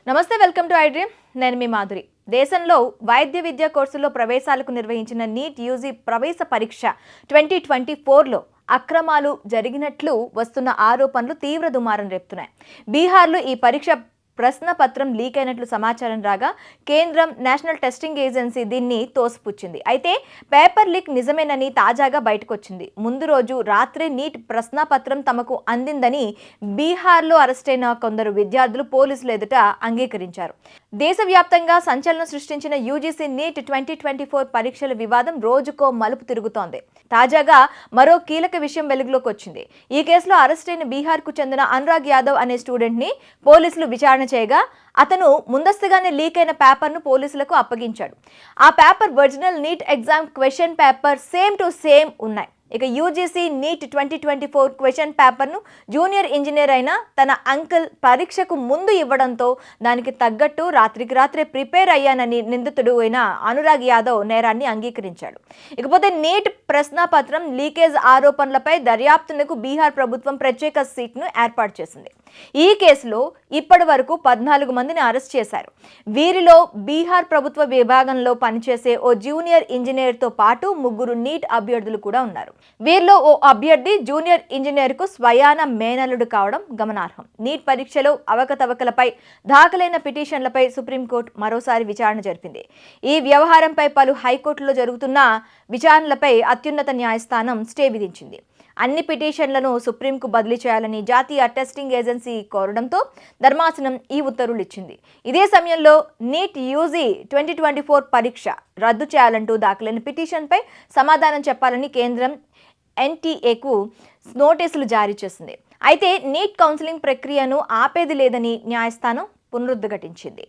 నమస్తే, welcome to iDream. నేను మీ మాధురి. దేశంలో వైద్య విద్యా కోర్సుల్లో ప్రవేశాలకు నిర్వహించిన నీట్ యూజీ ప్రవేశ పరీక్ష 2024లో అక్రమాలు జరిగినట్లు వస్తున్న ఆరోపణలు తీవ్ర దుమారం రేపుతున్నాయి. బీహార్లో ఈ పరీక్ష ప్రశ్నపత్రం లీక్ అయినట్లు సమాచారం రాగా కేంద్రం నేషనల్ టెస్టింగ్ ఏజెన్సీ దీన్ని తోసిపుచ్చింది. అయితే పేపర్ లీక్ నిజమేనని తాజాగా బయటకొచ్చింది. ముందు రోజు రాత్రి నీట్ ప్రశ్నపత్రం తమకు అందిందని బీహార్లో అరెస్టైన కొందరు విద్యార్థులు పోలీసులు ఎదుట అంగీకరించారు. దేశవ్యాప్తంగా సంచలనం సృష్టించిన యూజీసీ నీట్ 2024 పరీక్షల వివాదం రోజుకో మలుపు తిరుగుతోంది. తాజాగా మరో కీలక విషయం వెలుగులోకి వచ్చింది. ఈ కేసులో అరెస్టైన బీహార్కు చెందిన అనురాగ్ యాదవ్ అనే స్టూడెంట్ ని పోలీసులు విచారణ చేయగా అతను ముందస్తుగానే లీక్ అయిన పేపర్ను పోలీసులకు అప్పగించాడు. ఆ paper original NEET exam question paper same to same ఉన్నాయి. ఇక యూజీసీ నీట్ 2024 క్వశ్చన్ పేపర్ను జూనియర్ ఇంజనీర్ అయిన తన అంకుల్ పరీక్షకు ముందు ఇవ్వడంతో దానికి తగ్గట్టు రాత్రికి రాత్రే ప్రిపేర్ అయ్యానని నిందితుడు అయిన అనురాగ్ యాదవ్ నేరాన్ని అంగీకరించాడు. ఇకపోతే నీట్ ప్రశ్నపత్రం లీకేజ్ ఆరోపణలపై దర్యాప్తునకు బీహార్ ప్రభుత్వం ప్రత్యేక సీట్ను ఏర్పాటు చేసింది. ఈ కేసులో ఇప్పటి వరకు 14 మందిని అరెస్ట్ చేశారు. వీరిలో బీహార్ ప్రభుత్వ విభాగంలో పనిచేసే ఓ జూనియర్ ఇంజనీర్తో పాటు 3 నీట్ అభ్యర్థులు కూడా ఉన్నారు. వీరిలో ఓ అభ్యర్థి జూనియర్ ఇంజనీర్కు స్వయాన మేనల్లుడు కావడం గమనార్హం. నీట్ పరీక్షలో అవకతవకలపై దాఖలైన పిటిషన్లపై సుప్రీంకోర్టు మరోసారి విచారణ జరిపింది. ఈ వ్యవహారంపై పలు హైకోర్టులో జరుగుతున్న విచారణలపై అత్యున్నత న్యాయస్థానం స్టే విధించింది. అన్ని పిటిషన్లను సుప్రీంకు బదిలీ చేయాలని జాతీయ టెస్టింగ్ ఏజెన్సీ కోరడంతో ధర్మాసనం ఈ ఉత్తర్వులు ఇచ్చింది. ఇదే సమయంలో నీట్ యూజీ 2024 పరీక్ష రద్దు చేయాలంటూ దాఖలైన పిటిషన్పై సమాధానం చెప్పాలని కేంద్రం ఎన్టీఏకు నోటీసులు జారీ చేసింది. అయితే నీట్ కౌన్సిలింగ్ ప్రక్రియను ఆపేది లేదని న్యాయస్థానం పునరుద్ఘాటించింది.